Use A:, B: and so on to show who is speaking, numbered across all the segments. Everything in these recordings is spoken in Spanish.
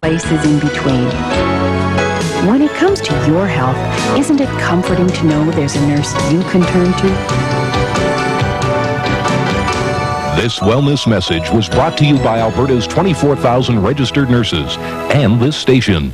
A: places in between. When it comes to your health, isn't it comforting to know there's a nurse you can turn to?
B: This wellness message was brought to you by Alberta's 24,000 registered nurses and this station.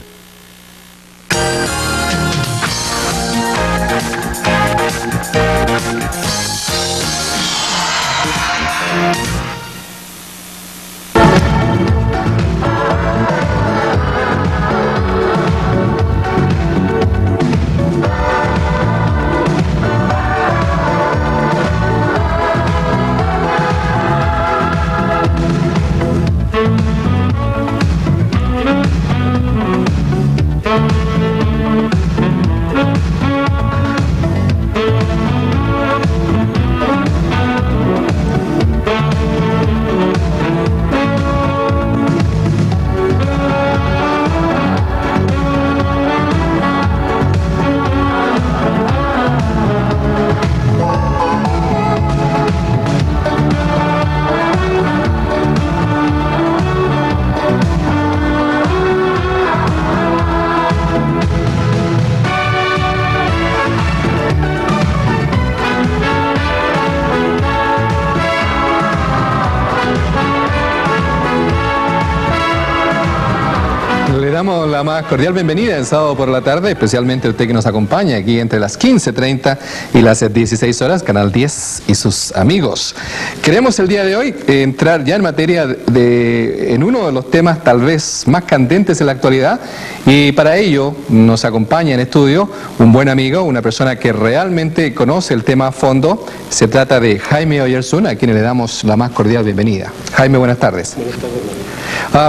C: La más cordial bienvenida en sábado por la tarde, especialmente usted que nos acompaña aquí entre las 15:30 y las 16 horas, Canal 10 y sus amigos. Queremos el día de hoy entrar ya en materia en uno de los temas tal vez más candentes en la actualidad, y para ello nos acompaña en estudio un buen amigo, una persona que realmente conoce el tema a fondo. Se trata de Jaime Oyarzún, a quien le damos la más cordial bienvenida. Jaime, buenas tardes.
D: Buenas tardes.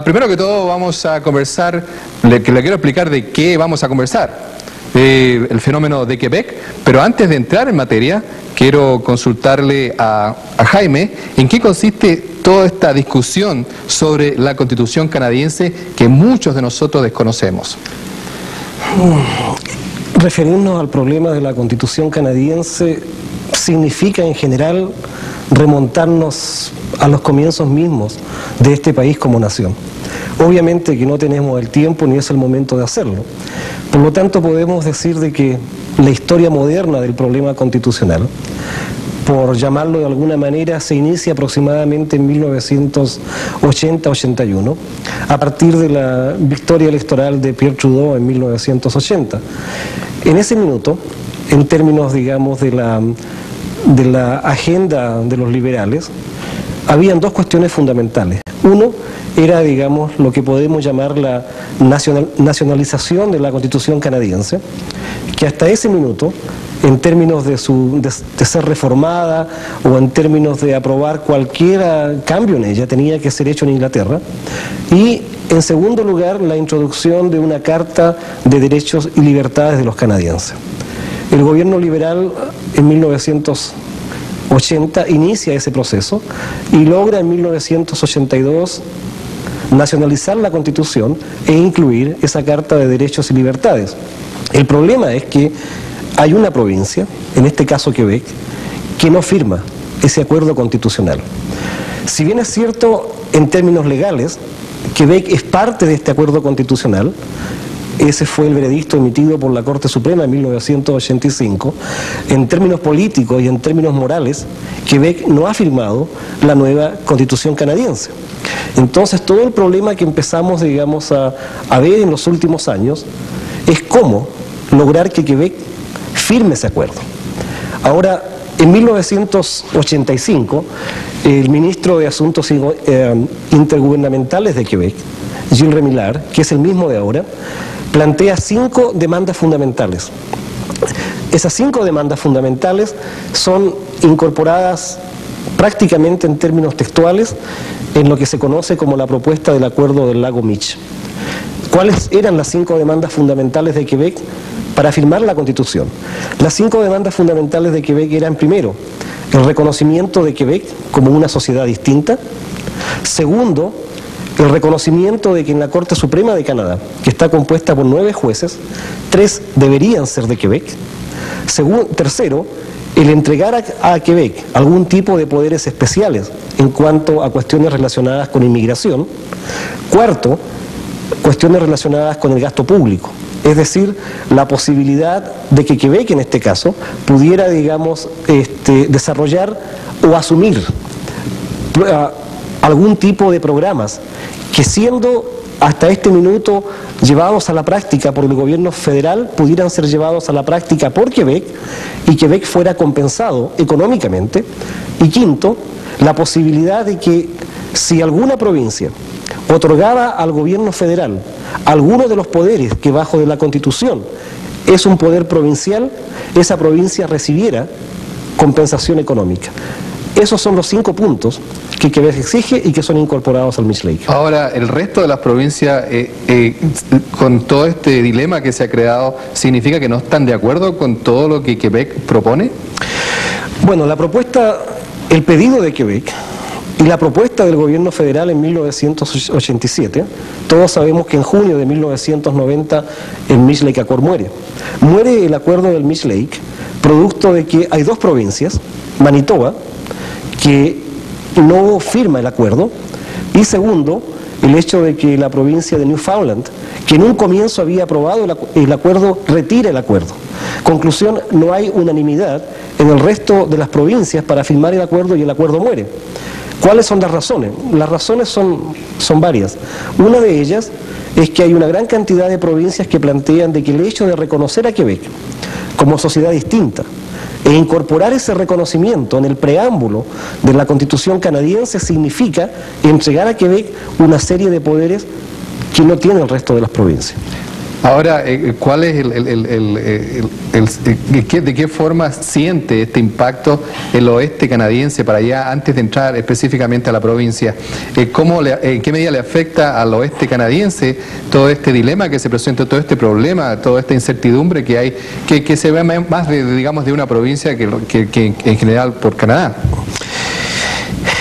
C: Primero que todo vamos a conversar, le quiero explicar de qué vamos a conversar, el fenómeno de Quebec, pero antes de entrar en materia, quiero consultarle a Jaime en qué consiste toda esta discusión sobre la Constitución canadiense que muchos de nosotros desconocemos.
D: Referirnos al problema de la Constitución canadiense significa en general remontarnos a los comienzos mismos de este país como nación. Obviamente que no tenemos el tiempo ni es el momento de hacerlo. Por lo tanto, podemos decir de que la historia moderna del problema constitucional, por llamarlo de alguna manera, se inicia aproximadamente en 1980-81, a partir de la victoria electoral de Pierre Trudeau en 1980. En ese minuto, en términos, digamos, de la agenda de los liberales, habían dos cuestiones fundamentales. Uno era, digamos, lo que podemos llamar la nacionalización de la Constitución canadiense, que hasta ese minuto, en términos de ser reformada o en términos de aprobar cualquier cambio en ella, tenía que ser hecho en Inglaterra. Y, en segundo lugar, la introducción de una Carta de Derechos y Libertades de los canadienses. El gobierno liberal en 1980 inicia ese proceso y logra en 1982 nacionalizar la Constitución e incluir esa Carta de Derechos y Libertades. El problema es que hay una provincia, en este caso Quebec, que no firma ese acuerdo constitucional. Si bien es cierto en términos legales, Quebec es parte de este acuerdo constitucional. Ese fue el veredicto emitido por la Corte Suprema en 1985. En términos políticos y en términos morales, Quebec no ha firmado la nueva Constitución canadiense. Entonces, todo el problema que empezamos, digamos, a ver en los últimos años es cómo lograr que Quebec firme ese acuerdo. Ahora, en 1985, el ministro de Asuntos Intergubernamentales de Quebec, Gilles Remillard, que es el mismo de ahora, plantea 5 demandas fundamentales. Esas 5 demandas fundamentales son incorporadas prácticamente en términos textuales en lo que se conoce como la propuesta del Acuerdo del Lago Meech. ¿Cuáles eran las 5 demandas fundamentales de Quebec para firmar la Constitución? Las 5 demandas fundamentales de Quebec eran, primero, el reconocimiento de Quebec como una sociedad distinta. Segundo, el reconocimiento de que en la Corte Suprema de Canadá, que está compuesta por 9 jueces, 3 deberían ser de Quebec. Tercero, el entregar a Quebec algún tipo de poderes especiales en cuanto a cuestiones relacionadas con inmigración. Cuarto, cuestiones relacionadas con el gasto público. Es decir, la posibilidad de que Quebec, en este caso, pudiera, digamos, desarrollar o asumir algún tipo de programas que, siendo hasta este minuto llevados a la práctica por el gobierno federal, pudieran ser llevados a la práctica por Quebec y Quebec fuera compensado económicamente. Y quinto, la posibilidad de que si alguna provincia otorgaba al gobierno federal alguno de los poderes que bajo de la Constitución es un poder provincial, esa provincia recibiera compensación económica. Esos son los 5 puntos que Quebec exige y que son incorporados al Mitch Lake.
C: Ahora, el resto de las provincias, con todo este dilema que se ha creado, ¿significa que no están de acuerdo con todo lo que Quebec propone?
D: Bueno, la propuesta, el pedido de Quebec y la propuesta del gobierno federal en 1987, todos sabemos que en junio de 1990 el Mitch Lake Accord muere. Muere el acuerdo del Mitch Lake, producto de que hay 2 provincias, Manitoba, que no firma el acuerdo, y segundo, el hecho de que la provincia de Newfoundland, que en un comienzo había aprobado el acuerdo, retira el acuerdo. Conclusión, no hay unanimidad en el resto de las provincias para firmar el acuerdo y el acuerdo muere. ¿Cuáles son las razones? Las razones son varias. Una de ellas es que hay una gran cantidad de provincias que plantean de que el hecho de reconocer a Quebec como sociedad distinta e incorporar ese reconocimiento en el preámbulo de la Constitución canadiense significa entregar a Quebec una serie de poderes que no tiene el resto de las provincias.
C: Ahora, ¿cuál es de qué forma siente este impacto el oeste canadiense para allá, antes de entrar específicamente a la provincia? ¿En qué medida le afecta al oeste canadiense todo este dilema que se presenta, todo este problema, toda esta incertidumbre que hay, que se ve más digamos, de una provincia que en general por Canadá?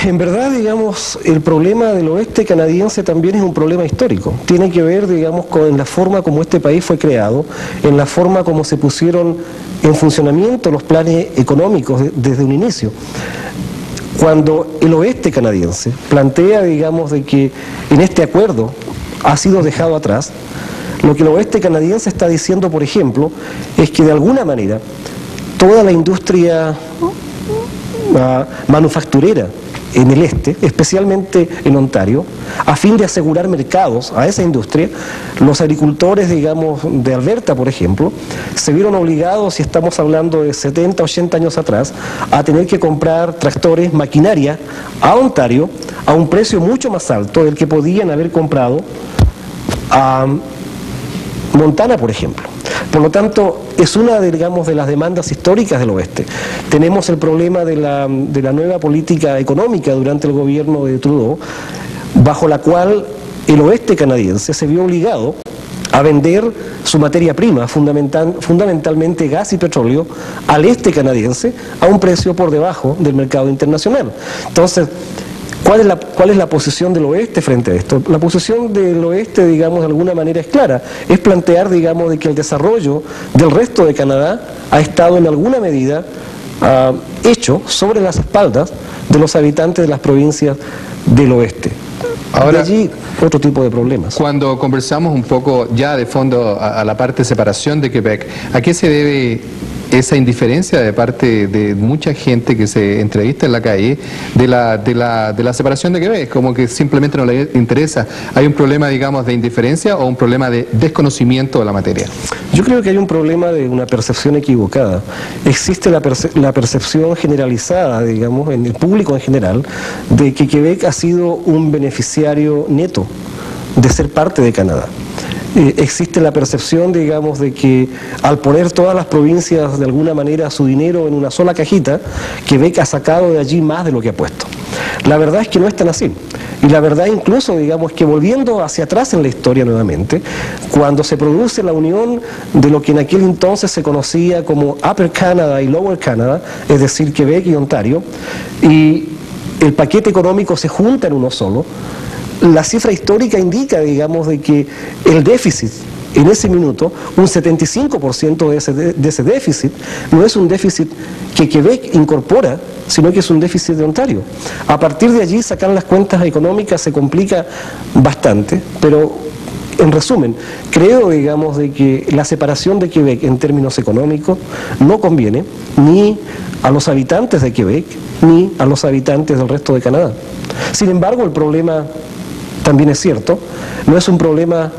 D: En verdad, digamos, el problema del oeste canadiense también es un problema histórico. Tiene que ver, digamos, con la forma como este país fue creado, en la forma como se pusieron en funcionamiento los planes económicos desde un inicio. Cuando el oeste canadiense plantea, digamos, de que en este acuerdo ha sido dejado atrás, lo que el oeste canadiense está diciendo, por ejemplo, es que de alguna manera toda la industria manufacturera en el este, especialmente en Ontario, a fin de asegurar mercados a esa industria, los agricultores, digamos, de Alberta, por ejemplo, se vieron obligados, si estamos hablando de 70, 80 años atrás, a tener que comprar tractores, maquinaria, a Ontario, a un precio mucho más alto del que podían haber comprado a Montana, por ejemplo. Por lo tanto, es una, digamos, de las demandas históricas del oeste. Tenemos el problema de la nueva política económica durante el gobierno de Trudeau, bajo la cual el oeste canadiense se vio obligado a vender su materia prima, fundamentalmente gas y petróleo, al este canadiense a un precio por debajo del mercado internacional. Entonces, ¿cuál es la posición del oeste frente a esto? La posición del oeste, digamos, de alguna manera es clara. Es plantear, digamos, de que el desarrollo del resto de Canadá ha estado en alguna medida hecho sobre las espaldas de los habitantes de las provincias del oeste. Ahora, de allí otro tipo de problemas.
C: Cuando conversamos un poco ya de fondo a la parte de separación de Quebec, ¿a qué se debe esa indiferencia de parte de mucha gente que se entrevista en la calle de la separación de Quebec? Como que simplemente no le interesa. ¿Hay un problema, digamos, de indiferencia o un problema de desconocimiento de la materia?
D: Yo creo que hay un problema de una percepción equivocada. Existe la percepción generalizada, digamos, en el público en general, de que Quebec ha sido un beneficiario neto de ser parte de Canadá. Existe la percepción, digamos, de que al poner todas las provincias de alguna manera su dinero en una sola cajita, Quebec ha sacado de allí más de lo que ha puesto. La verdad es que no es tan así. Y la verdad incluso, digamos, que volviendo hacia atrás en la historia nuevamente, cuando se produce la unión de lo que en aquel entonces se conocía como Upper Canada y Lower Canada, es decir, Quebec y Ontario, y el paquete económico se junta en uno solo, la cifra histórica indica, digamos, de que el déficit en ese minuto, un 75% de ese déficit, no es un déficit que Quebec incorpora, sino que es un déficit de Ontario. A partir de allí, sacar las cuentas económicas se complica bastante, pero En resumen, creo, digamos, de que la separación de Quebec en términos económicos no conviene ni a los habitantes de Quebec ni a los habitantes del resto de Canadá. Sin embargo, el problema también es cierto, no es un problema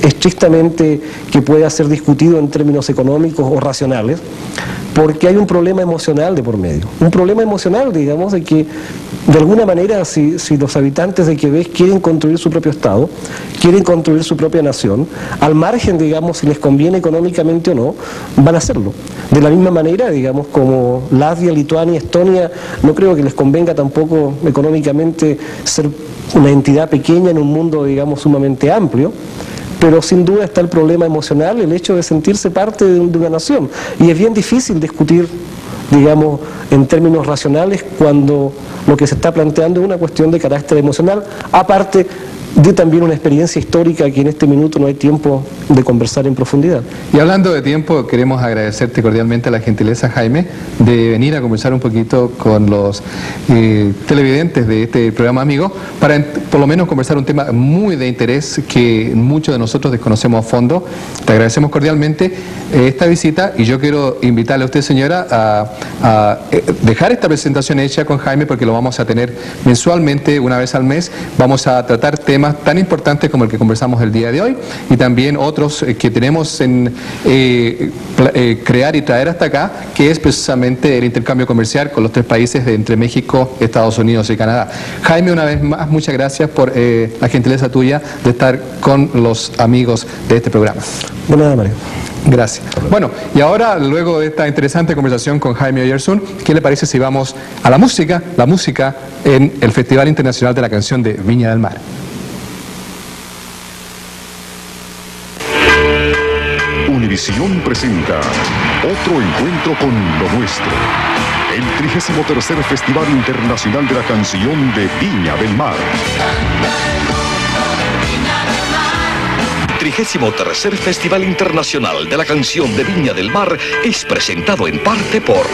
D: estrictamente que pueda ser discutido en términos económicos o racionales, porque hay un problema emocional de por medio. Un problema emocional, digamos, de que de alguna manera si los habitantes de Quebec quieren construir su propio Estado, quieren construir su propia nación, al margen, digamos, si les conviene económicamente o no, van a hacerlo. De la misma manera, digamos, como Latvia, Lituania, Estonia, no creo que les convenga tampoco económicamente ser una entidad pequeña en un mundo, digamos, sumamente amplio, pero sin duda está el problema emocional, el hecho de sentirse parte de una nación. Y es bien difícil discutir, digamos, en términos racionales cuando lo que se está planteando es una cuestión de carácter emocional, aparte de también una experiencia histórica que en este minuto no hay tiempo de conversar en profundidad.
C: Y hablando de tiempo, queremos agradecerte cordialmente la gentileza, Jaime, de venir a conversar un poquito con los televidentes de este programa amigo, para por lo menos conversar un tema muy de interés que muchos de nosotros desconocemos a fondo. Te agradecemos cordialmente esta visita y yo quiero invitarle a usted, señora, a dejar esta presentación hecha con Jaime, porque lo vamos a tener mensualmente, una vez al mes. Vamos a tratar temas tan importantes como el que conversamos el día de hoy y también otros que tenemos en crear y traer hasta acá, que es precisamente el intercambio comercial con los tres países de entre México, Estados Unidos y Canadá. Jaime, una vez más, muchas gracias por la gentileza tuya de estar con los amigos de este programa.
D: De nada, Mario.
C: Gracias. Bueno, y ahora, luego de esta interesante conversación con Jaime Oyarzún, ¿qué le parece si vamos a la música en el Festival Internacional de la Canción de Viña del Mar?
E: Univisión presenta otro encuentro con lo nuestro. El 33º Festival Internacional de la Canción de Viña del Mar.
F: 33º Festival Internacional de la Canción de Viña del Mar es presentado en parte por